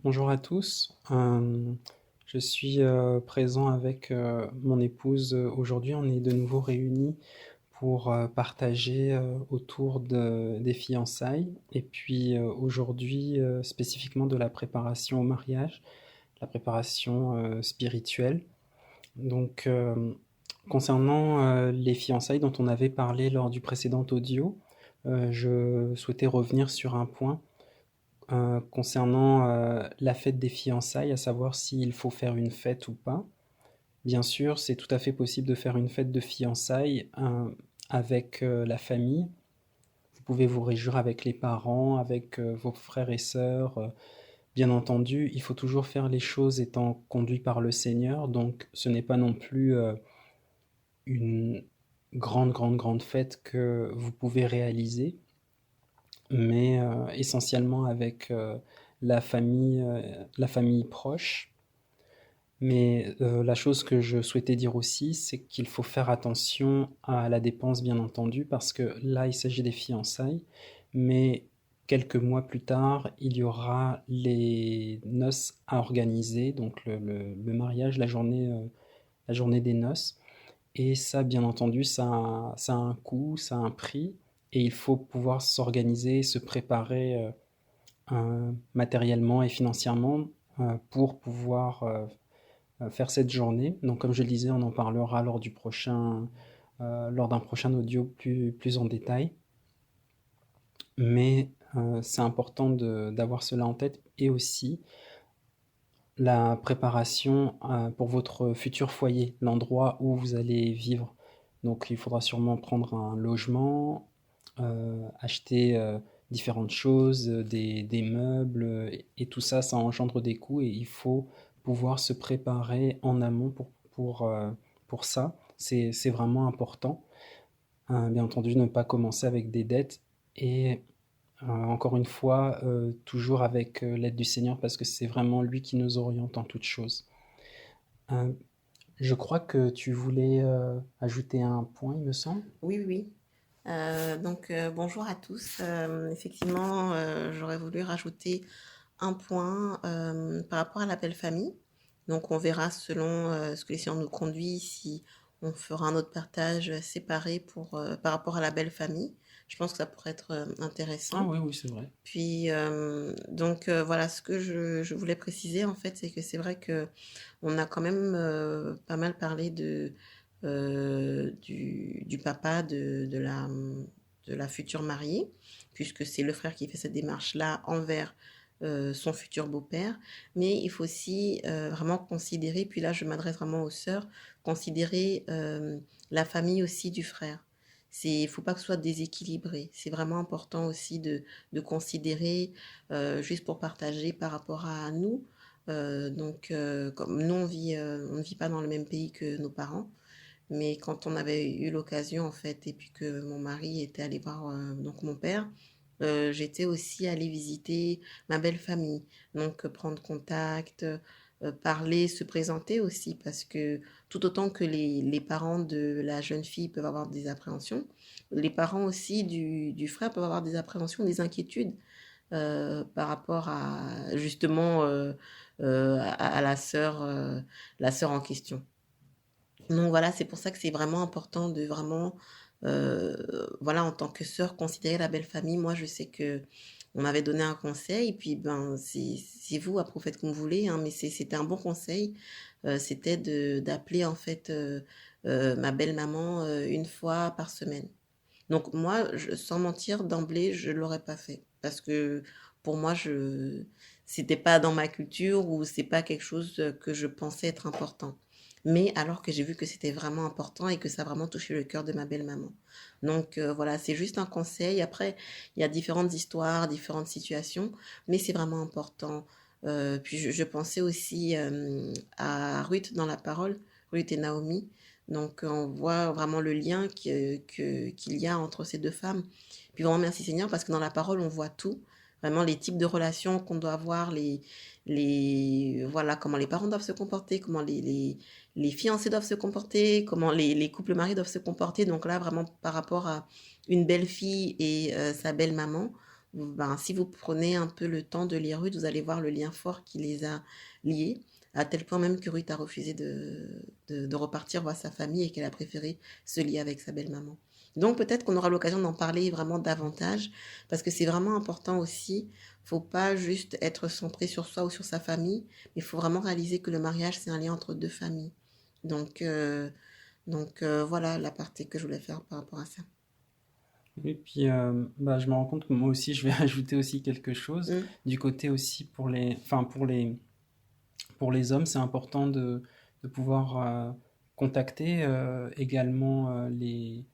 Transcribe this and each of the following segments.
Bonjour à tous. Je suis présent avec mon épouse aujourd'hui. On est de nouveau réunis pour partager autour des fiançailles et puis aujourd'hui spécifiquement de la préparation au mariage, la préparation spirituelle. Donc concernant les fiançailles dont on avait parlé lors du précédent audio, je souhaitais revenir sur un point concernant la fête des fiançailles, à savoir s'il faut faire une fête ou pas. Bien sûr, c'est tout à fait possible de faire une fête de fiançailles avec la famille. Vous pouvez vous réjouir avec les parents, avec vos frères et sœurs. Bien entendu, il faut toujours faire les choses étant conduit par le Seigneur, donc ce n'est pas non plus une grande fête que vous pouvez réaliser, mais essentiellement avec la famille proche. Mais la chose que je souhaitais dire aussi, c'est qu'il faut faire attention à la dépense, bien entendu, parce que là, il s'agit des fiançailles, mais quelques mois plus tard, il y aura les noces à organiser, donc le mariage, la journée des noces. Et ça, bien entendu, ça a un coût, ça a un prix, et il faut pouvoir s'organiser, se préparer matériellement et financièrement pour pouvoir faire cette journée. Donc, comme je le disais, on en parlera lors d'un prochain audio plus en détail. Mais c'est important d'avoir cela en tête et aussi la préparation pour votre futur foyer, l'endroit où vous allez vivre. Donc, il faudra sûrement prendre un logement, acheter différentes choses, des meubles, et tout ça, ça engendre des coûts et il faut pouvoir se préparer en amont pour ça. C'est vraiment important. Bien entendu, ne pas commencer avec des dettes et encore une fois, toujours avec l'aide du Seigneur parce que c'est vraiment lui qui nous oriente en toutes choses. Euh, je crois que tu voulais ajouter un point, il me semble. Oui, oui, oui. Bonjour à tous. Effectivement, j'aurais voulu rajouter un point par rapport à la belle famille. Donc, on verra selon ce que les sciences nous conduit si on fera un autre partage séparé par rapport à la belle famille. Je pense que ça pourrait être Ah intéressant. oui, oui, c'est vrai. Puis, voilà, ce que je voulais préciser, en fait, c'est que c'est vrai que on a quand même pas mal parlé du papa de la future mariée, puisque c'est le frère qui fait cette démarche-là envers son futur beau-père. Mais il faut aussi vraiment considérer, puis là je m'adresse vraiment aux sœurs, considérer la famille aussi du frère. Il ne faut pas que ce soit déséquilibré. C'est vraiment important aussi de considérer, juste pour partager par rapport à nous, comme nous, on ne vit pas dans le même pays que nos parents, mais quand on avait eu l'occasion, en fait, et puis que mon mari était allé voir donc mon père, j'étais aussi allée visiter ma belle famille. Donc, prendre contact, parler, se présenter aussi, parce que tout autant que les parents de la jeune fille peuvent avoir des appréhensions, les parents aussi du frère peuvent avoir des appréhensions, des inquiétudes par rapport à justement à la sœur en question. Donc voilà, c'est pour ça que c'est vraiment important de vraiment, voilà, en tant que sœur, considérer la belle famille. Moi, je sais que on m'avait donné un conseil, puis ben c'est vous, après vous faites comme vous voulez, hein, mais c'était un bon conseil. C'était d'appeler en fait ma belle maman une fois par semaine. Donc moi, sans mentir, d'emblée, je l'aurais pas fait parce que pour moi, c'était pas dans ma culture ou c'est pas quelque chose que je pensais être important. Mais alors que j'ai vu que c'était vraiment important et que ça a vraiment touché le cœur de ma belle-maman. Donc voilà, c'est juste un conseil. Après, il y a différentes histoires, différentes situations, mais c'est vraiment important. Puis je pensais aussi à Ruth dans la parole, Ruth et Naomi. Donc, on voit vraiment le lien qu'il y a entre ces deux femmes. Puis vraiment, merci Seigneur, parce que dans la parole, on voit tout. Vraiment, les types de relations qu'on doit avoir, voilà, comment les parents doivent se comporter, comment les fiancés doivent se comporter, comment les couples mariés doivent se comporter. Donc là, vraiment, par rapport à une belle fille et sa belle maman, ben, si vous prenez un peu le temps de lire Ruth, vous allez voir le lien fort qui les a liés, à tel point même que Ruth a refusé de repartir voir sa famille et qu'elle a préféré se lier avec sa belle-maman. Donc peut-être qu'on aura l'occasion d'en parler vraiment davantage, parce que c'est vraiment important aussi. Faut pas juste être centré sur soi ou sur sa famille, mais il faut vraiment réaliser que le mariage, c'est un lien entre deux familles. Donc, voilà la partie que je voulais faire par rapport à ça. Et puis, bah, je me rends compte que moi aussi, je vais ajouter aussi quelque chose. Mm, Du côté aussi enfin, pour les hommes, c'est important de pouvoir contacter également les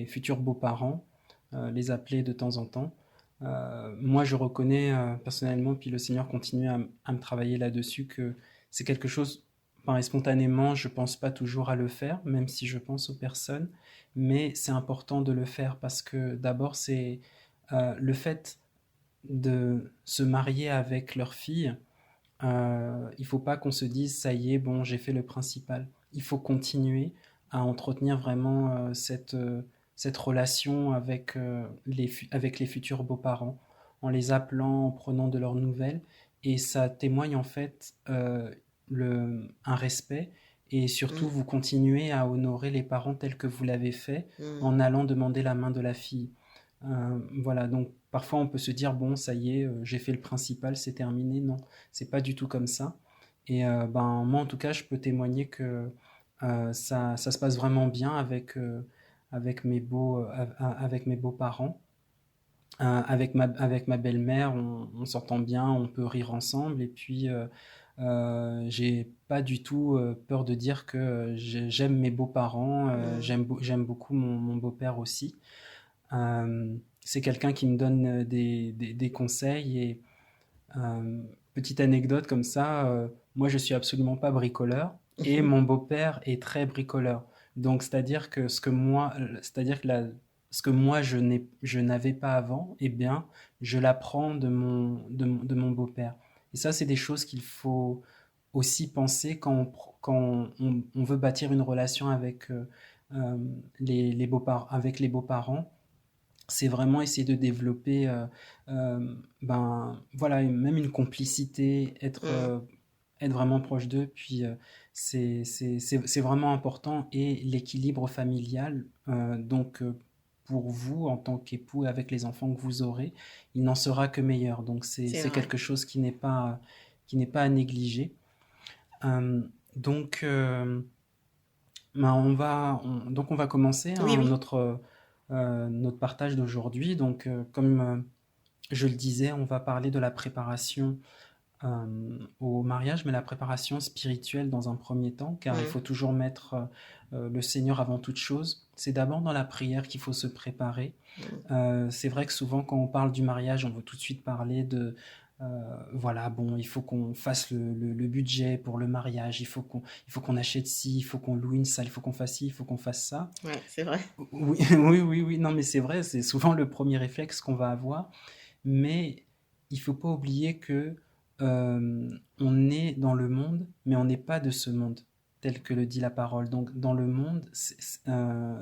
futurs beaux-parents, les appeler de temps en temps. Moi, je reconnais personnellement, puis le Seigneur continue à me travailler là-dessus, que c'est quelque chose, pareil, spontanément, je pense pas toujours à le faire, même si je pense aux personnes, mais c'est important de le faire parce que d'abord, c'est le fait de se marier avec leur fille. Il faut pas qu'on se dise ça y est, bon, j'ai fait le principal. Il faut continuer à entretenir vraiment cette relation avec, avec les futurs beaux-parents, en les appelant, en prenant de leurs nouvelles. Et ça témoigne en fait un respect. Et surtout, mm, vous continuez à honorer les parents tels que vous l'avez fait mm. en allant demander la main de la fille. Voilà, donc parfois on peut se dire, bon, ça y est, j'ai fait le principal, c'est terminé. Non, c'est pas du tout comme ça. Et ben, moi, en tout cas, je peux témoigner que ça se passe vraiment bien avec mes beaux-parents. Avec ma belle-mère, on s'entend bien, on peut rire ensemble. Et puis, j'ai pas du tout peur de dire que j'aime mes beaux-parents, Mm, j'aime beaucoup mon beau-père aussi. C'est quelqu'un qui me donne des conseils et petite anecdote comme ça, moi je suis absolument pas bricoleur et mhm, mon beau-père est très bricoleur. Donc c'est-à-dire que ce que moi je n'avais pas avant, eh bien je l'apprends de mon beau-père. Et ça c'est des choses qu'il faut aussi penser quand on veut bâtir une relation avec euh, avec les beaux-parents. C'est vraiment essayer de développer ben voilà, même une complicité, mm. être vraiment proche d'eux. Puis c'est vraiment important. Et l'équilibre familial, donc pour vous en tant qu'époux avec les enfants que vous aurez, il n'en sera que meilleur. Donc C'est c'est vrai. quelque chose qui n'est pas à négliger. Euh, donc ben, donc on va commencer Oui, hein, oui. notre partage d'aujourd'hui. Donc comme je le disais, on va parler de la préparation au mariage, mais la préparation spirituelle dans un premier temps, car il Mm, faut toujours mettre le Seigneur avant toute chose. C'est d'abord dans la prière qu'il faut se préparer. mm. C'est vrai que souvent quand on parle du mariage, on veut tout de suite parler de voilà, bon, il faut qu'on fasse le budget pour le mariage, il faut qu'on achète ci, il faut qu'on loue une salle, il faut qu'on fasse ci, il faut qu'on fasse ça. Ouais, c'est vrai. Oui, oui, non, mais c'est vrai, c'est souvent le premier réflexe qu'on va avoir. Mais il faut pas oublier que on est dans le monde, mais on n'est pas de ce monde, tel que le dit la parole. Donc dans le monde,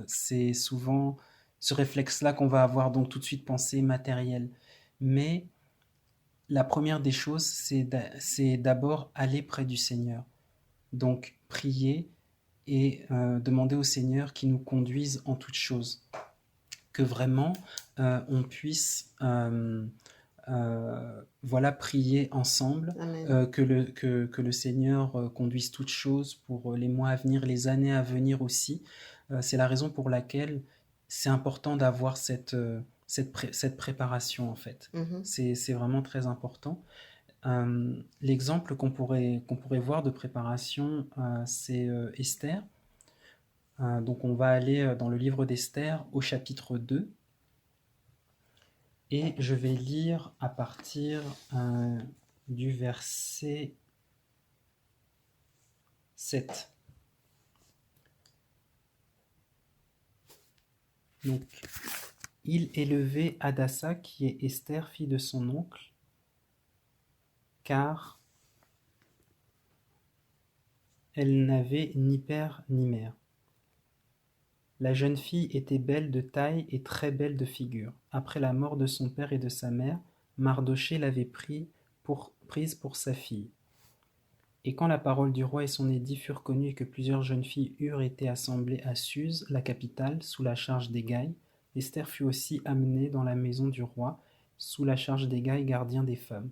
c'est souvent ce réflexe-là qu'on va avoir, donc tout de suite penser matériel. Mais la première des choses, c'est d'abord aller près du Seigneur. Donc prier et demander au Seigneur qu'il nous conduise en toutes choses. Que vraiment on puisse voilà, prier ensemble, Amen. que le Seigneur conduise toutes choses pour les mois à venir, les années à venir aussi. C'est la raison pour laquelle c'est important d'avoir cette préparation en fait. Mhm, C'est vraiment très important. L'exemple qu'on pourrait voir de préparation, c'est Esther. Donc on va aller dans le livre d'Esther au chapitre 2. Et je vais lire à partir du verset 7. Donc, il élevait Hadassa, qui est Esther, fille de son oncle, car elle n'avait ni père ni mère. La jeune fille était belle de taille et très belle de figure. Après la mort de son père et de sa mère, Mardochée l'avait prise pour sa fille. Et quand la parole du roi et son édit furent connus et que plusieurs jeunes filles eurent été assemblées à Suse, la capitale, sous la charge d'Hégaï, Esther fut aussi amenée dans la maison du roi, sous la charge d'Hégaï, gardien des femmes.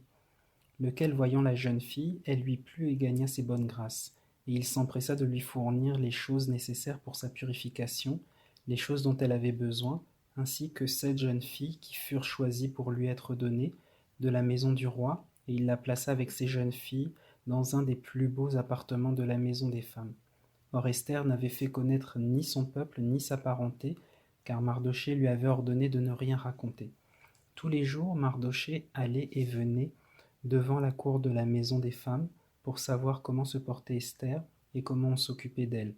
Lequel, voyant la jeune fille, elle lui plut et gagna ses bonnes grâces. Et il s'empressa de lui fournir les choses nécessaires pour sa purification, les choses dont elle avait besoin, ainsi que 7 jeunes filles qui furent choisies pour lui être données de la maison du roi, et il la plaça avec ces jeunes filles dans un des plus beaux appartements de la maison des femmes. Or Esther n'avait fait connaître ni son peuple ni sa parenté, car Mardochée lui avait ordonné de ne rien raconter. Tous les jours, Mardochée allait et venait devant la cour de la maison des femmes pour savoir comment se portait Esther et comment on s'occupait d'elle.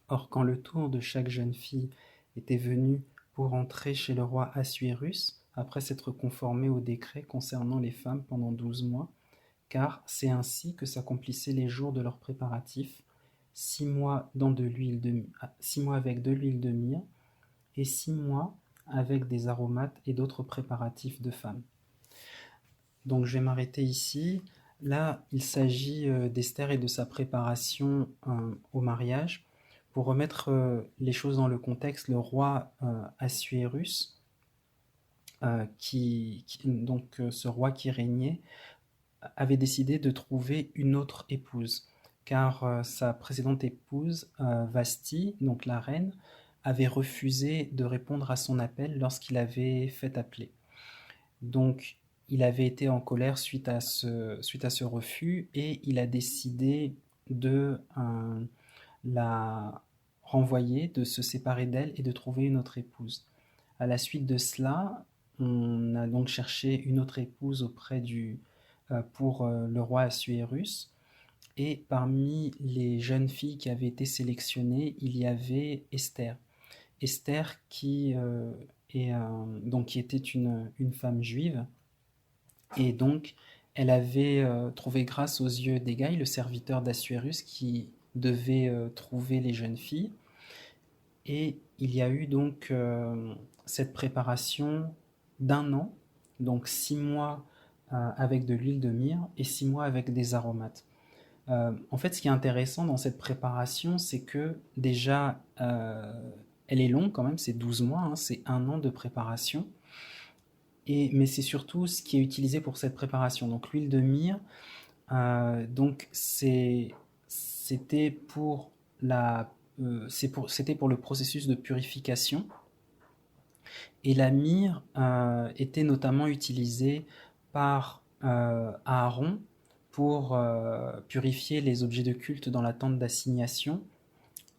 Or, quand le tour de chaque jeune fille était venu pour entrer chez le roi Assuérus, après s'être conformé au décret concernant les femmes pendant 12 mois, car c'est ainsi que s'accomplissaient les jours de leurs préparatifs, 6 mois, 6 mois avec de l'huile de myrrhe et 6 mois avec des aromates et d'autres préparatifs de femmes. Donc je vais m'arrêter ici. Là, il s'agit d'Esther et de sa préparation au mariage. Pour remettre les choses dans le contexte, le roi Assuérus, ce roi qui régnait, avait décidé de trouver une autre épouse, car sa précédente épouse, Vasti, donc la reine, avait refusé de répondre à son appel lorsqu'il avait fait appeler. Donc, il avait été en colère suite à ce refus et il a décidé de la renvoyer, de se séparer d'elle et de trouver une autre épouse. À la suite de cela, on a donc cherché une autre épouse pour le roi Assuérus. Et parmi les jeunes filles qui avaient été sélectionnées, il y avait Esther. Esther qui était une femme juive. Et donc, elle avait trouvé grâce aux yeux d'Hégaï, le serviteur d'Assuérus, qui devait trouver les jeunes filles. Et il y a eu donc cette préparation d'1 an, donc 6 mois avec de l'huile de myrrhe et 6 mois avec des aromates. En fait, ce qui est intéressant dans cette préparation, c'est que déjà, elle est longue quand même, c'est 12 mois, hein, c'est 1 an de préparation. Mais c'est surtout ce qui est utilisé pour cette préparation. Donc l'huile de myrrhe, c'était pour le processus de purification. Et la myrrhe était notamment utilisée par Aaron pour purifier les objets de culte dans la tente d'assignation,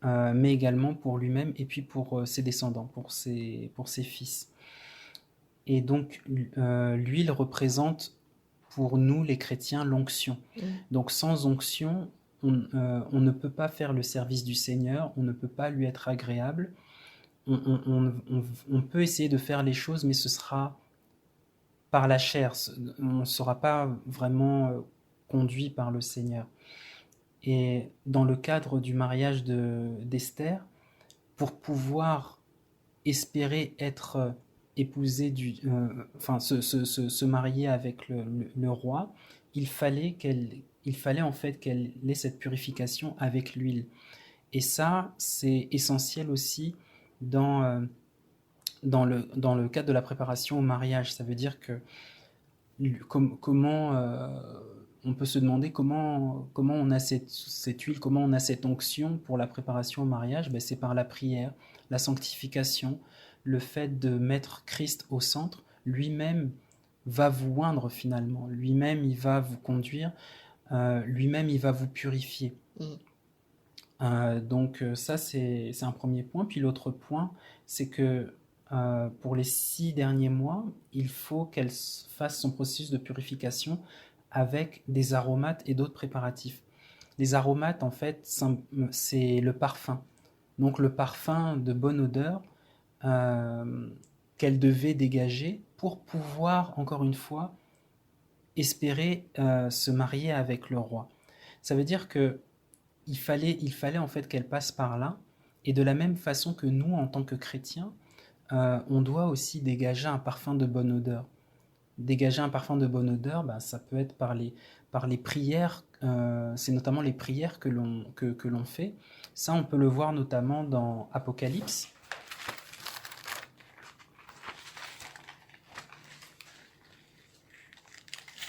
mais également pour lui-même et puis pour ses descendants, pour ses fils. Et donc l'huile représente pour nous les chrétiens l'onction. Donc sans onction, on ne peut pas faire le service du Seigneur, on ne peut pas lui être agréable. On peut essayer de faire les choses, mais ce sera par la chair. On ne sera pas vraiment conduit par le Seigneur. Et dans le cadre du mariage d'Esther, pour pouvoir espérer être épousée se marier avec le roi, il fallait en fait qu'elle ait cette purification avec l'huile. Et ça, c'est essentiel aussi dans le cadre de la préparation au mariage. Ça veut dire que comment on peut se demander comment on a cette huile, comment on a cette onction pour la préparation au mariage. C'est par la prière, la sanctification, le fait de mettre Christ au centre. Lui-même va vous oindre finalement, lui-même il va vous conduire, lui-même il va vous purifier. Donc ça c'est un premier point. Puis l'autre point, c'est que pour les 6 derniers mois, il faut qu'elle fasse son processus de purification avec des aromates et d'autres préparatifs. Les aromates, en fait, c'est le parfum. Donc le parfum de bonne odeur qu'elle devait dégager pour pouvoir, encore une fois, espérer se marier avec le roi. Ça veut dire que il fallait en fait qu'elle passe par là Et de la même façon que nous, en tant que chrétiens, on doit aussi dégager un parfum de bonne odeur. Dégager un parfum de bonne odeur, bah, ça peut être par les prières, c'est notamment les prières que l'on fait. Ça, on peut le voir notamment dans Apocalypse,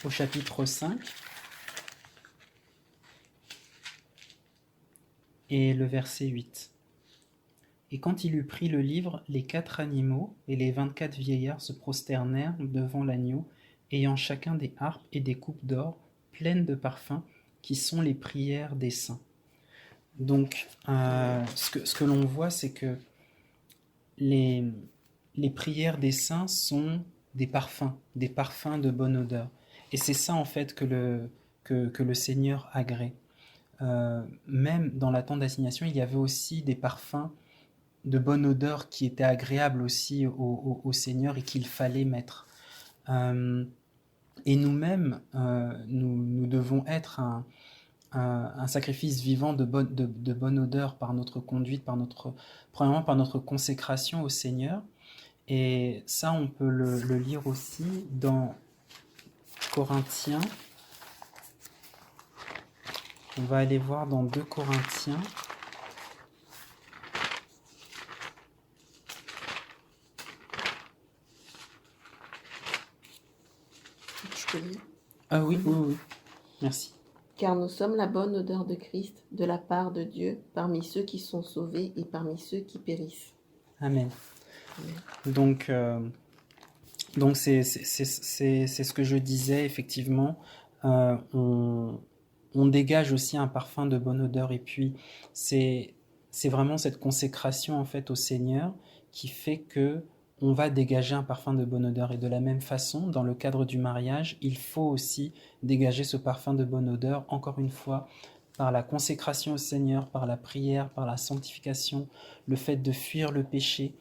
au chapitre 5, et le verset 8. Et quand il eut pris le livre, les 4 animaux et les 24 vieillards se prosternèrent devant l'agneau, ayant chacun des harpes et des coupes d'or pleines de parfums, qui sont les prières des saints. Donc, ce que l'on voit, c'est que les, les prières des saints sont des parfums de bonne odeur. Et c'est ça, en fait, que le Seigneur agrée. Même dans la tente d'assignation, il y avait aussi des parfums de bonne odeur qui étaient agréables aussi au Seigneur et qu'il fallait mettre. Et nous-mêmes, nous devons être un sacrifice vivant de bonne odeur par notre conduite, premièrement par notre consécration au Seigneur. Et ça, on peut le lire aussi dans Corinthiens. On va aller voir dans 2 Corinthiens. Je peux lire. Ah oui, oui, oui. Merci. Car nous sommes la bonne odeur de Christ de la part de Dieu parmi ceux qui sont sauvés et parmi ceux qui périssent. Amen. Amen. Donc c'est ce que je disais, effectivement. On dégage aussi un parfum de bonne odeur. Et puis, c'est vraiment cette consécration, en fait, au Seigneur qui fait que on va dégager un parfum de bonne odeur. Et de la même façon, dans le cadre du mariage, il faut aussi dégager ce parfum de bonne odeur, encore une fois, par la consécration au Seigneur, par la prière, par la sanctification, le fait de fuir le péché.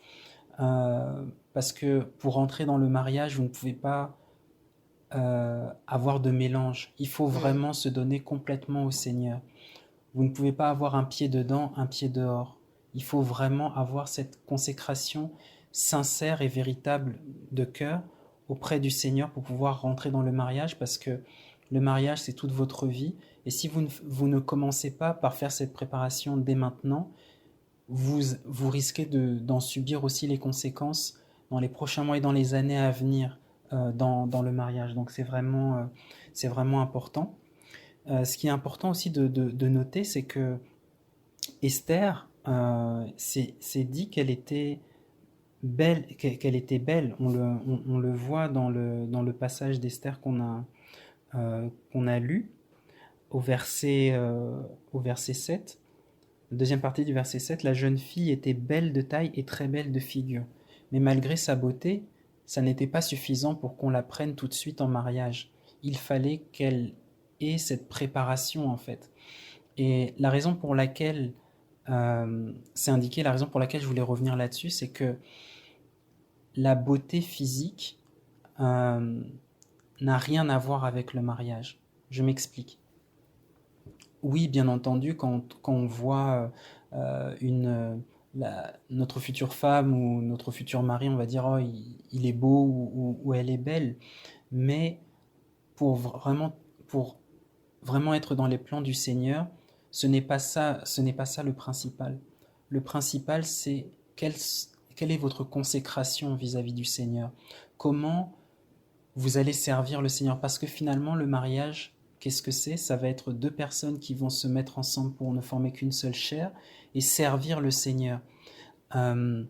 Parce que pour entrer dans le mariage, vous ne pouvez pas avoir de mélange. Il faut vraiment se donner complètement au Seigneur. Vous ne pouvez pas avoir un pied dedans, un pied dehors. Il faut vraiment avoir cette consécration sincère et véritable de cœur auprès du Seigneur pour pouvoir rentrer dans le mariage, parce que le mariage, c'est toute votre vie. Et si vous ne commencez pas par faire cette préparation dès maintenant, vous risquez d'en subir aussi les conséquences dans les prochains mois et dans les années à venir dans le mariage. Donc c'est vraiment important. Ce qui est important aussi de noter, c'est que Esther c'est dit qu'elle était belle, qu'elle était belle. On le voit dans le passage d'Esther qu'on a lu au verset 7. La deuxième partie du verset 7, la jeune fille était belle de taille et très belle de figure. Mais malgré sa beauté, ça n'était pas suffisant pour qu'on la prenne tout de suite en mariage. Il fallait qu'elle ait cette préparation, en fait. Et la raison pour laquelle c'est indiqué, la raison pour laquelle je voulais revenir là-dessus, c'est que la beauté physique n'a rien à voir avec le mariage. Je m'explique. Oui, bien entendu, quand on voit notre future femme ou notre futur mari, on va dire oh, il est beau ou elle est belle. Mais pour vraiment être dans les plans du Seigneur, ce n'est pas ça le principal. Le principal, c'est quelle est votre consécration vis-à-vis du Seigneur. Comment vous allez servir le Seigneur. Parce que finalement, le mariage, qu'est-ce que c'est? Ça va être 2 personnes qui vont se mettre ensemble pour ne former qu'une seule chair et servir le Seigneur. Il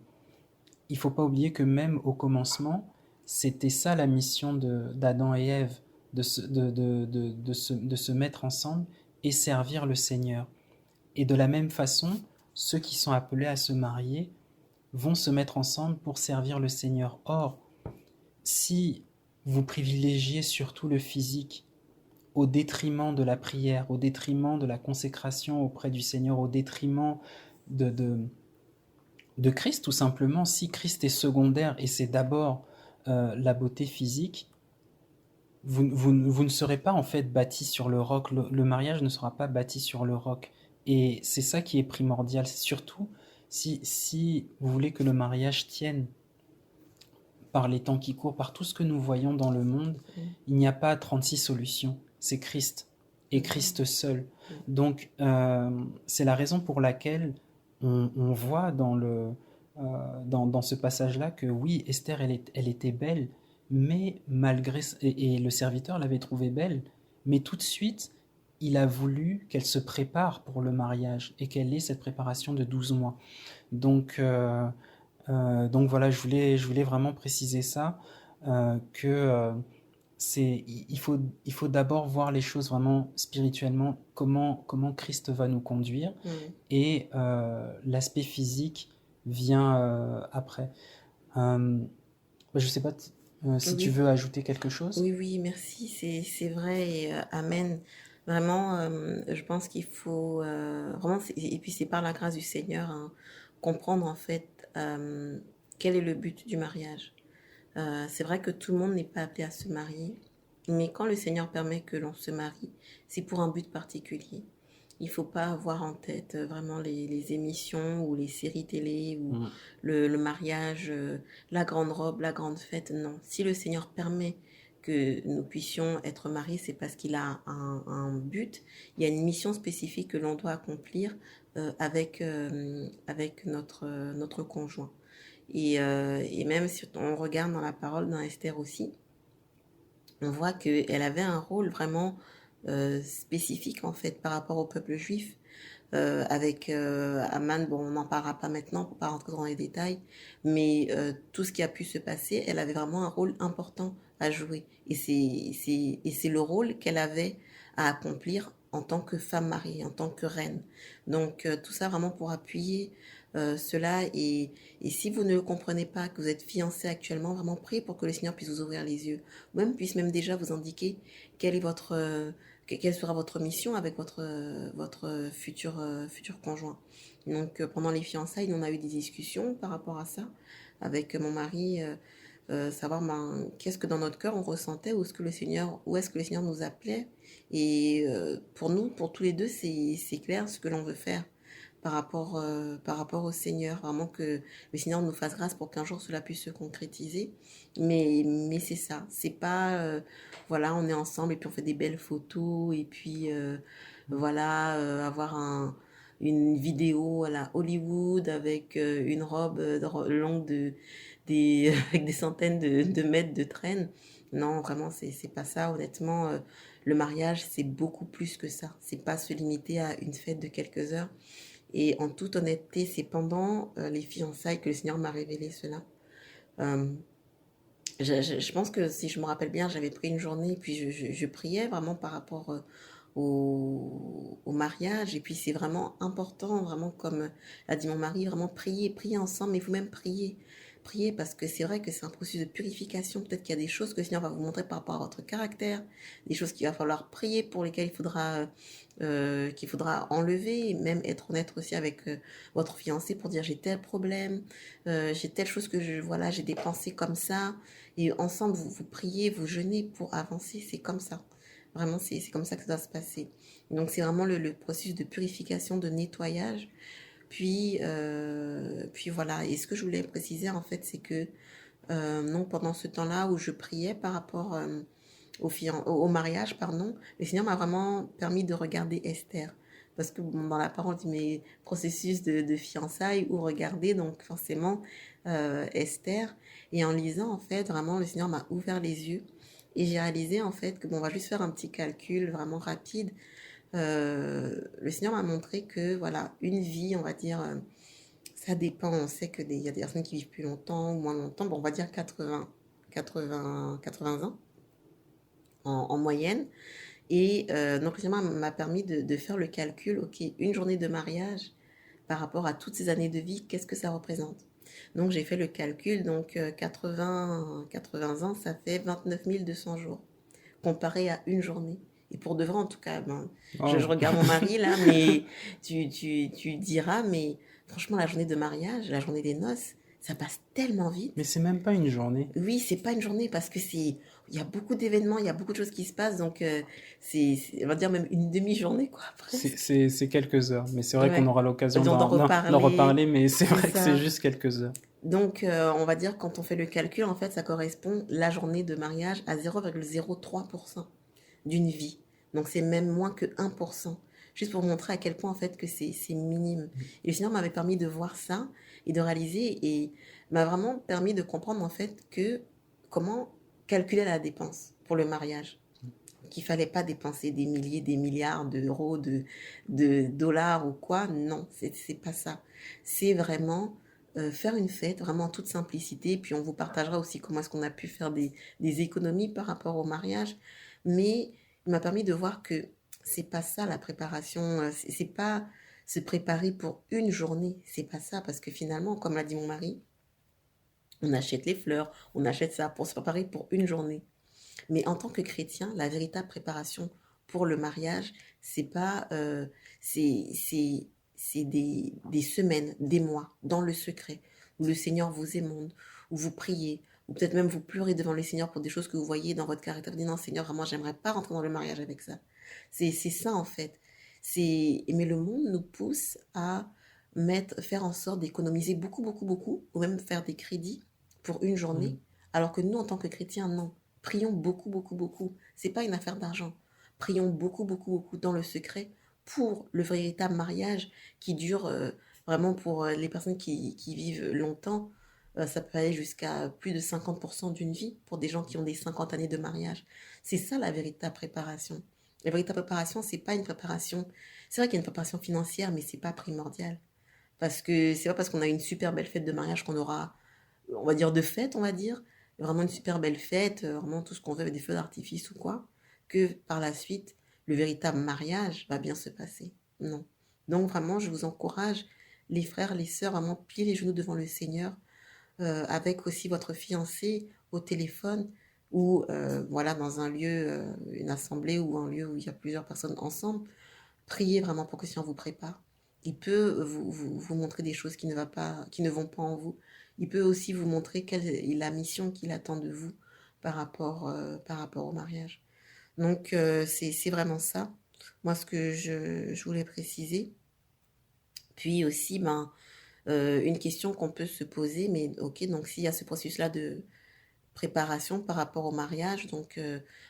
ne faut pas oublier que même au commencement, c'était ça la mission d'Adam et Ève, de se mettre ensemble et servir le Seigneur. Et de la même façon, ceux qui sont appelés à se marier vont se mettre ensemble pour servir le Seigneur. Or, si vous privilégiez surtout le physique au détriment de la prière, au détriment de la consécration auprès du Seigneur, au détriment de Christ tout simplement. Si Christ est secondaire et c'est d'abord la beauté physique, vous ne serez pas en fait bâti sur le roc. Le mariage ne sera pas bâti sur le roc. Et c'est ça qui est primordial. Surtout Si vous voulez que le mariage tienne par les temps qui courent, par tout ce que nous voyons dans le monde, il n'y a pas 36 solutions. C'est Christ et Christ seul. Donc, c'est la raison pour laquelle on voit dans ce passage-là que oui, Esther, elle était belle, mais malgré... Et le serviteur l'avait trouvée belle, mais tout de suite, il a voulu qu'elle se prépare pour le mariage et qu'elle ait cette préparation de 12 mois. Donc, donc voilà, je voulais vraiment préciser ça, que il faut d'abord voir les choses vraiment spirituellement, comment Christ va nous conduire, et l'aspect physique vient après. Je ne sais pas si tu Oui, veux ajouter quelque chose. oui, oui, merci, c'est vrai, et amen. Vraiment, je pense qu'il faut vraiment, et puis c'est par la grâce du Seigneur, hein, comprendre en fait quel est le but du mariage. C'est vrai que tout le monde n'est pas appelé à se marier, mais quand le Seigneur permet que l'on se marie, c'est pour un but particulier. Il ne faut pas avoir en tête vraiment les émissions ou les séries télé ou le mariage, la grande robe, la grande fête. Non, si le Seigneur permet que nous puissions être mariés, c'est parce qu'il a un but, il y a une mission spécifique que l'on doit accomplir avec notre conjoint. Et même si on regarde dans la parole dans Esther aussi, on voit qu'elle avait un rôle vraiment spécifique en fait par rapport au peuple juif. Avec Aman, bon, on n'en parlera pas maintenant pour pas rentrer dans les détails, mais tout ce qui a pu se passer, elle avait vraiment un rôle important à jouer. Et c'est le rôle qu'elle avait à accomplir en tant que femme mariée, en tant que reine. Donc tout ça vraiment pour appuyer cela. Et si vous ne le comprenez pas, que vous êtes fiancé actuellement, vraiment priez pour que le Seigneur puisse vous ouvrir les yeux. Ou même puisse même déjà vous indiquer quel est quelle sera votre mission avec votre futur conjoint. Donc pendant les fiançailles, on a eu des discussions par rapport à ça avec mon mari, savoir qu'est-ce que dans notre cœur on ressentait, où est-ce que le Seigneur nous appelait. Et pour nous, pour tous les deux, c'est clair ce que l'on veut faire par rapport au Seigneur. Vraiment que le Seigneur nous fasse grâce pour qu'un jour cela puisse se concrétiser. Mais c'est ça. C'est pas, voilà, on est ensemble et puis on fait des belles photos et puis, voilà, avoir une vidéo à la Hollywood avec une robe longue avec des centaines de mètres de traîne. Non, vraiment, c'est pas ça. Honnêtement, le mariage, c'est beaucoup plus que ça. C'est pas se limiter à une fête de quelques heures. Et en toute honnêteté, c'est pendant les fiançailles que le Seigneur m'a révélé cela. Euh, je pense que si je me rappelle bien, j'avais pris une journée et puis je priais vraiment par rapport au mariage. Et puis c'est vraiment important, vraiment comme a dit mon mari, vraiment prier ensemble, mais vous-même prier. Prier parce que c'est vrai que c'est un processus de purification. Peut-être qu'il y a des choses que le Seigneur va vous montrer par rapport à votre caractère, des choses qu'il va falloir prier pour lesquelles qu'il faudra enlever, et même être honnête aussi avec votre fiancé pour dire j'ai tel problème, j'ai telle chose voilà, j'ai des pensées comme ça. Et ensemble, vous priez, vous jeûnez pour avancer. C'est comme ça. Vraiment, c'est comme ça que ça doit se passer. Donc, c'est vraiment le processus de purification, de nettoyage. Puis voilà. Et ce que je voulais préciser, en fait, c'est que non, pendant ce temps-là où je priais par rapport au mariage, pardon, le Seigneur m'a vraiment permis de regarder Esther. Parce que bon, dans la parole, on dit mes processus de fiançailles ou regarder, donc forcément Esther. Et en lisant, en fait, vraiment, le Seigneur m'a ouvert les yeux. Et j'ai réalisé, en fait, que bon, on va juste faire un petit calcul vraiment rapide. Le Seigneur m'a montré que, voilà, une vie, on va dire, ça dépend. On sait qu'il y a des personnes qui vivent plus longtemps ou moins longtemps. Bon, on va dire 80 ans en moyenne. Et donc, le Seigneur m'a permis de faire le calcul, ok, une journée de mariage par rapport à toutes ces années de vie, qu'est-ce que ça représente? Donc, j'ai fait le calcul, donc 80 ans, ça fait 29 200 jours, comparé à une journée. Et pour de vrai, en tout cas, ben, je Oh. regarde mon mari là, mais tu diras, mais franchement, la journée de mariage, la journée des noces, ça passe tellement Mais vite. c'est même pas une journée. Oui, c'est pas une journée parce que il il y a beaucoup d'événements, il y a beaucoup de choses qui se passent, donc on va dire même une demi-journée, quoi, presque. C'est quelques heures, mais c'est vrai qu'on Ouais. aura l'occasion D'en d'en reparler, reparler, mais c'est c'est vrai que c'est ça. juste quelques heures. Donc, on va dire, quand on fait le calcul, en fait, ça correspond, la journée de mariage, à 0,03% d'une vie. Donc, c'est même moins que 1%. Juste pour montrer à quel point, en fait, que c'est minime. Et le Seigneur m'avait permis de voir ça et de réaliser et m'a vraiment permis de comprendre, en fait, que comment calculer la dépense pour le mariage. Qu'il fallait pas dépenser des milliers, des milliards d'euros, de dollars ou quoi. Non, c'est pas ça. C'est vraiment faire une fête, vraiment en toute simplicité. Puis on vous partagera aussi comment est-ce qu'on a pu faire des économies par rapport au mariage. Mais il m'a permis de voir que c'est pas ça la préparation. C'est pas se préparer pour une journée. C'est pas ça. Parce que finalement, comme l'a dit mon mari, on achète les fleurs, on achète ça pour se préparer pour une journée. Mais en tant que chrétien, la véritable préparation pour le mariage, c'est pas, c'est des semaines, des mois, dans le secret, où le Seigneur vous émonde, où vous priez, ou peut-être même vous pleurez devant le Seigneur pour des choses que vous voyez dans votre caractère. Vous dites non, Seigneur, vraiment, j'aimerais pas rentrer dans le mariage avec ça. C'est ça en fait. Mais le monde nous pousse à faire en sorte d'économiser beaucoup, beaucoup, beaucoup, ou même faire des crédits pour une Mm. journée, alors que nous, en tant que chrétiens, non. Prions beaucoup, beaucoup, beaucoup. C'est pas une affaire d'argent. Prions beaucoup, beaucoup, beaucoup dans le secret pour le véritable mariage qui dure vraiment pour les personnes qui vivent longtemps. Ça peut aller jusqu'à plus de 50% d'une vie pour des gens qui ont des 50 années de mariage. C'est ça la véritable préparation. La véritable préparation, c'est pas une préparation. C'est vrai qu'il y a une préparation financière, mais c'est pas primordial. Parce que c'est pas parce qu'on a une super belle fête de mariage qu'on aura, on va dire, de fête, on va dire, vraiment une super belle fête, vraiment tout ce qu'on veut avec des feux d'artifice ou quoi, que par la suite, le véritable mariage va bien se passer. Non. Donc vraiment, je vous encourage, les frères, les sœurs, vraiment plier les genoux devant le Seigneur, avec aussi votre fiancé au téléphone ou voilà dans un lieu, une assemblée ou un lieu où il y a plusieurs personnes ensemble. Priez vraiment pour que le Seigneur vous prépare. Il peut vous montrer des choses qui ne vont pas en vous. Il peut aussi vous montrer quelle est la mission qu'il attend de vous par rapport au mariage. Donc, c'est vraiment ça, moi, ce que je voulais préciser. Puis aussi, une question qu'on peut se poser, mais ok, donc s'il y a ce processus-là de préparation par rapport au mariage, donc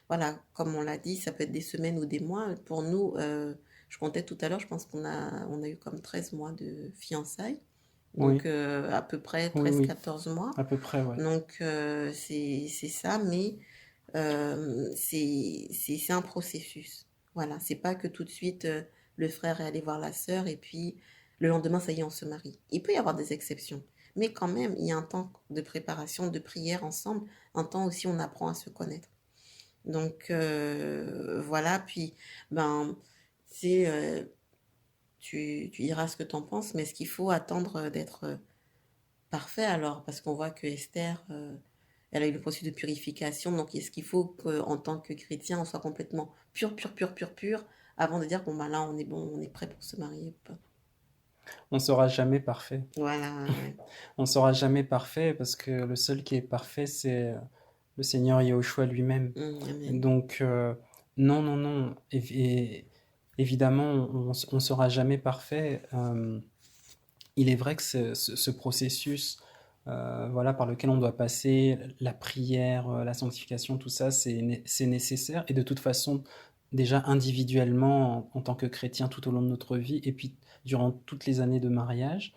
voilà, comme on l'a dit, ça peut être des semaines ou des mois. Pour nous, je comptais tout à l'heure, je pense on a eu comme 13 mois de fiançailles, donc Oui, à peu près oui, 13 oui, 14 mois. à peu près, ouais. Donc c'est ça, mais c'est un processus. Voilà, c'est pas que tout de suite le frère est allé voir la sœur et puis le lendemain, ça y est, on se marie. Il peut y avoir des exceptions, mais quand même, il y a un temps de préparation, de prière ensemble, un temps aussi où on apprend à se connaître. Donc voilà, puis ben, c'est tu diras ce que tu en penses, mais est-ce qu'il faut attendre d'être parfait alors? Parce qu'on voit que Esther, elle a eu le processus de purification. Donc, est-ce qu'il faut qu'en tant que chrétien, on soit complètement pur, pur, pur, pur, pur, avant de dire, bon, bah là, on est bon, on est prêt pour se marier ou pas? On sera jamais parfait. Voilà, ouais. On sera jamais parfait parce que le seul qui est parfait, c'est le Seigneur Yahushua lui-même. Amen. Donc, non, non, non. Évidemment, on sera jamais parfait. Il est vrai que ce processus, voilà, par lequel on doit passer, la prière, la sanctification, tout ça, c'est nécessaire. Et de toute façon, déjà individuellement, en tant que chrétien, tout au long de notre vie, et puis durant toutes les années de mariage,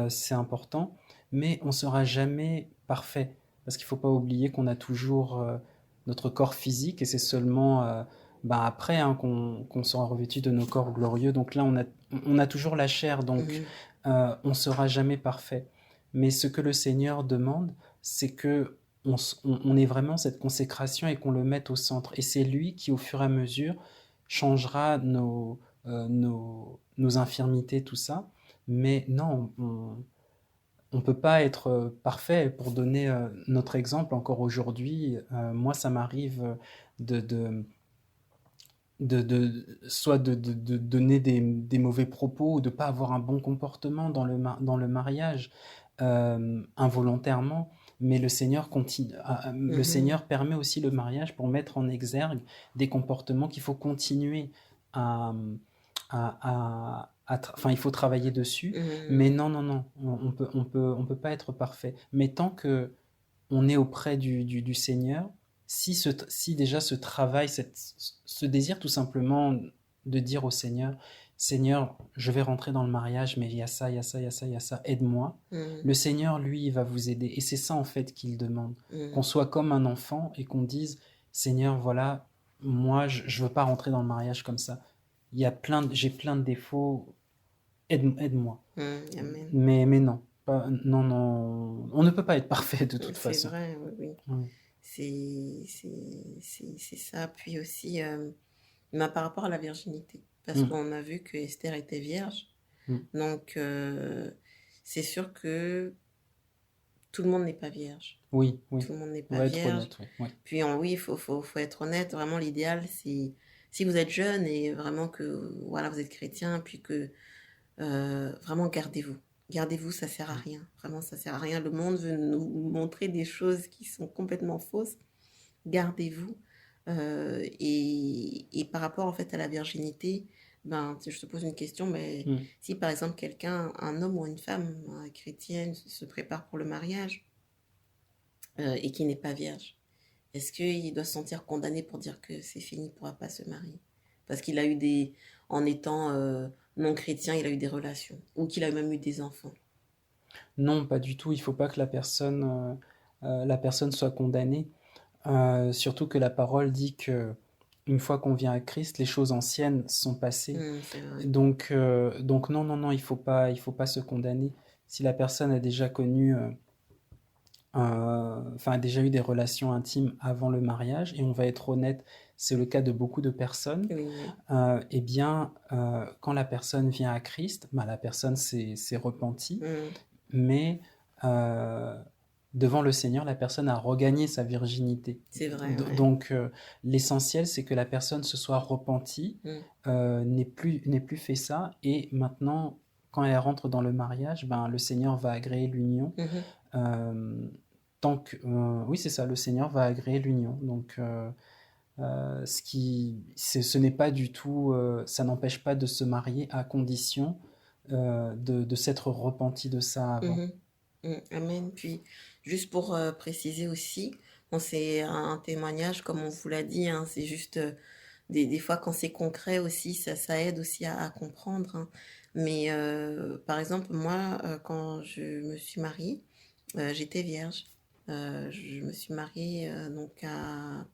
c'est important. Mais on ne sera jamais parfait. Parce qu'il ne faut pas oublier qu'on a toujours notre corps physique, et c'est seulement ben après hein, qu'on sera revêtu de nos corps glorieux. Donc là, on a toujours la chair. Donc Mhm. on ne sera jamais parfait. Mais ce que le Seigneur demande, c'est que on ait vraiment cette consécration et qu'on le mette au centre. Et c'est lui qui, au fur et à mesure, changera nos infirmités, tout ça. Mais non, on ne peut pas être parfait. Pour donner notre exemple, encore aujourd'hui, moi, ça m'arrive de, de, soit de donner des mauvais propos ou de ne pas avoir un bon comportement dans le mariage involontairement. mais le Seigneur continue, le Mhm. Seigneur permet aussi le mariage pour mettre en exergue des comportements qu'il faut continuer à, enfin, il faut travailler dessus, mais Mhm. non, non, non, on peut pas être parfait. Mais tant que on est auprès du Seigneur, si déjà ce travail, ce désir tout simplement de dire au Seigneur, Seigneur, je vais rentrer dans le mariage, mais il y a ça, il y a ça, il y a ça, il y a ça, aide-moi. Mhm. Le Seigneur, lui, il va vous aider. Et c'est ça, en fait, qu'il demande. Qu'on Mhm. soit comme un enfant et qu'on dise, Seigneur, voilà, moi, je veux pas rentrer dans le mariage comme ça. J'ai plein de défauts, aide-moi. Mhm. Amen. Mais non, non, non, on ne peut pas être parfait de toute C'est façon. vrai, oui, oui. Ouais. C'est ça. Puis aussi, ben, par rapport à la virginité, parce Mm, qu'on a vu que Esther était vierge. mm. Donc, c'est sûr que tout le monde n'est pas vierge. Oui, oui. Tout le monde n'est On pas va être vierge. honnête, oui. Oui. Puis, oui, faut être honnête. Vraiment, l'idéal, c'est si vous êtes jeune et vraiment que voilà, vous êtes chrétien, puis que vraiment gardez-vous. Gardez-vous, ça sert à rien. Vraiment, ça sert à rien. Le monde veut nous montrer des choses qui sont complètement fausses. Gardez-vous. Et par rapport en fait à la virginité, ben, je te pose une question, mais Mm. si par exemple quelqu'un, un homme ou une femme chrétienne, se prépare pour le mariage et qui n'est pas vierge, est-ce qu'il doit se sentir condamné pour dire que c'est fini, il ne pourra pas se marier? Parce qu'il a eu des, en étant non chrétien, il a eu des relations, ou qu'il a même eu des enfants. Non, pas du tout. Il faut pas que la personne soit condamnée. Surtout que la parole dit que une fois qu'on vient à Christ, les choses anciennes sont passées. C'est vrai. Donc non, non, non, il faut pas se condamner. Si la personne a déjà connu, enfin a déjà eu des relations intimes avant le mariage, et on va être honnête, c'est le cas de beaucoup de personnes, Oui, oui. eh bien, quand la personne vient à Christ, bah, la personne s'est repentie, Hum, mais euh, devant le Seigneur, la personne a regagné sa virginité. c'est vrai, ouais. Donc, l'essentiel, c'est que la personne se soit repentie, Hum, n'ait plus fait ça, et maintenant, quand elle rentre dans le mariage, ben, le Seigneur va agréer l'union. mhm. Euh, oui, c'est ça, le Seigneur va agréer l'union. Donc, ce n'est pas du tout, ça n'empêche pas de se marier à condition de s'être repenti de ça avant. Mhm. Amen. Puis, juste pour préciser aussi, bon, c'est un témoignage, comme on vous l'a dit, hein, c'est juste des fois quand c'est concret aussi, ça aide aussi à comprendre, hein. Mais par exemple, moi, quand je me suis mariée, j'étais vierge. Je me suis mariée donc à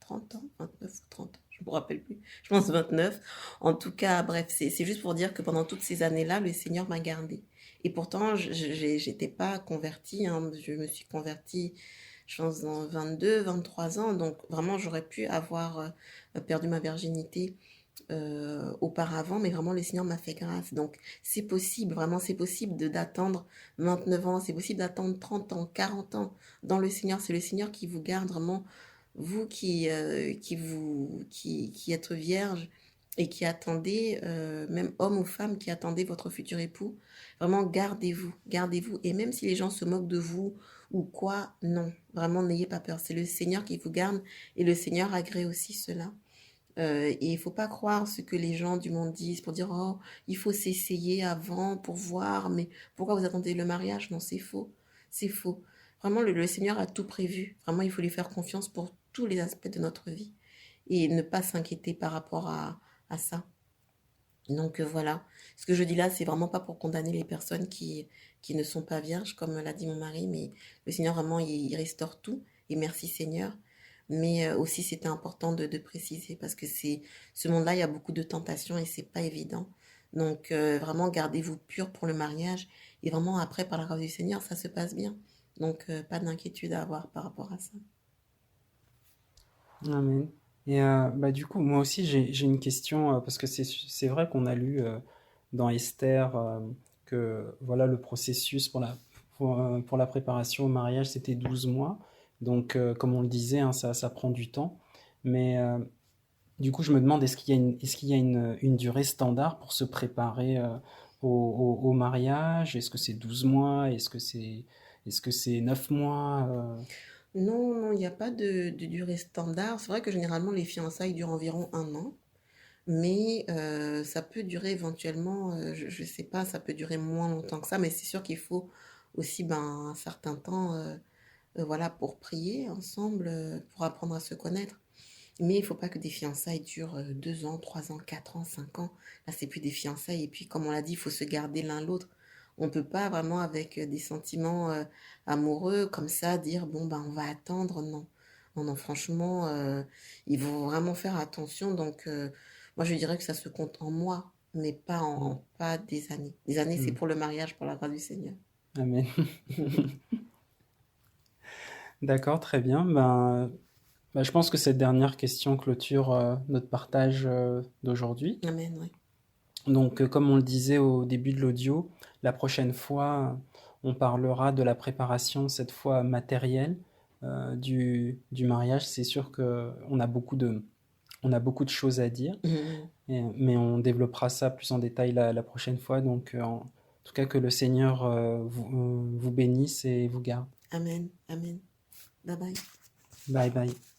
30 ans, 29 ou 30 ans, je ne me rappelle plus. Je pense 29. En tout cas, bref, c'est juste pour dire que pendant toutes ces années-là, le Seigneur m'a gardée. Et pourtant, je n'étais pas convertie, hein. Je me suis convertie, je pense, dans 22, 23 ans. Donc, vraiment, j'aurais pu avoir perdu ma virginité auparavant, mais vraiment, le Seigneur m'a fait grâce. Donc, c'est possible, vraiment, c'est possible d'attendre 29 ans, c'est possible d'attendre 30 ans, 40 ans dans le Seigneur. C'est le Seigneur qui vous garde vraiment, vous qui êtes vierge et qui attendez, même homme ou femme qui attendez votre futur époux, vraiment gardez-vous, gardez-vous. Et même si les gens se moquent de vous ou quoi, non, vraiment n'ayez pas peur. C'est le Seigneur qui vous garde et le Seigneur agrée aussi cela. Et il ne faut pas croire ce que les gens du monde disent pour dire, oh, il faut s'essayer avant pour voir, mais pourquoi vous attendez le mariage? Non, c'est faux. C'est faux. Vraiment, le Seigneur a tout prévu. Vraiment, il faut lui faire confiance pour tous les aspects de notre vie et ne pas s'inquiéter par rapport à ça. Donc voilà, ce que je dis là, c'est vraiment pas pour condamner les personnes qui ne sont pas vierges, comme l'a dit mon mari, mais le Seigneur vraiment, il restaure tout, et merci Seigneur. Mais aussi, c'était important de préciser, parce que c'est ce monde-là, il y a beaucoup de tentations et c'est pas évident. Donc vraiment, gardez-vous pur pour le mariage, et vraiment après, par la grâce du Seigneur, ça se passe bien. Donc pas d'inquiétude à avoir par rapport à ça. Amen. Et bah, du coup, moi aussi, j'ai une question, parce que c'est vrai qu'on a lu dans Esther que voilà, le processus pour la préparation au mariage, c'était 12 mois. Donc, comme on le disait, hein, ça prend du temps. Mais du coup, je me demande, est-ce qu'il y a une durée standard pour se préparer au mariage? Est-ce que c'est 12 mois? Est-ce que c'est 9 mois? Non, non, il n'y a pas de durée standard. C'est vrai que généralement, les fiançailles durent environ 1 an. Mais ça peut durer éventuellement, je sais pas, ça peut durer moins longtemps que ça, mais c'est sûr qu'il faut aussi ben, un certain temps voilà, pour prier ensemble, pour apprendre à se connaître. Mais il faut pas que des fiançailles durent 2 ans, 3 ans, 4 ans, 5 ans. Là, c'est plus des fiançailles. Et puis, comme on l'a dit, il faut se garder l'un l'autre. On peut pas vraiment, avec des sentiments amoureux, comme ça, dire, bon, ben, on va attendre. Non, non, non, franchement, il faut vraiment faire attention. Donc, moi, je dirais que ça se compte en mois, mais Mm. pas des années. Des années, c'est Mm. pour le mariage, pour la grâce du Seigneur. Amen. D'accord, très bien. Ben, je pense que cette dernière question clôture notre partage d'aujourd'hui. Amen, oui. Donc, comme on le disait au début de l'audio, la prochaine fois, on parlera de la préparation, cette fois matérielle, du mariage. C'est sûr on a beaucoup de choses à dire, mais on développera ça plus en détail la prochaine fois. Donc, en tout cas, que le Seigneur vous bénisse et vous garde. Amen, amen. Bye bye. Bye bye.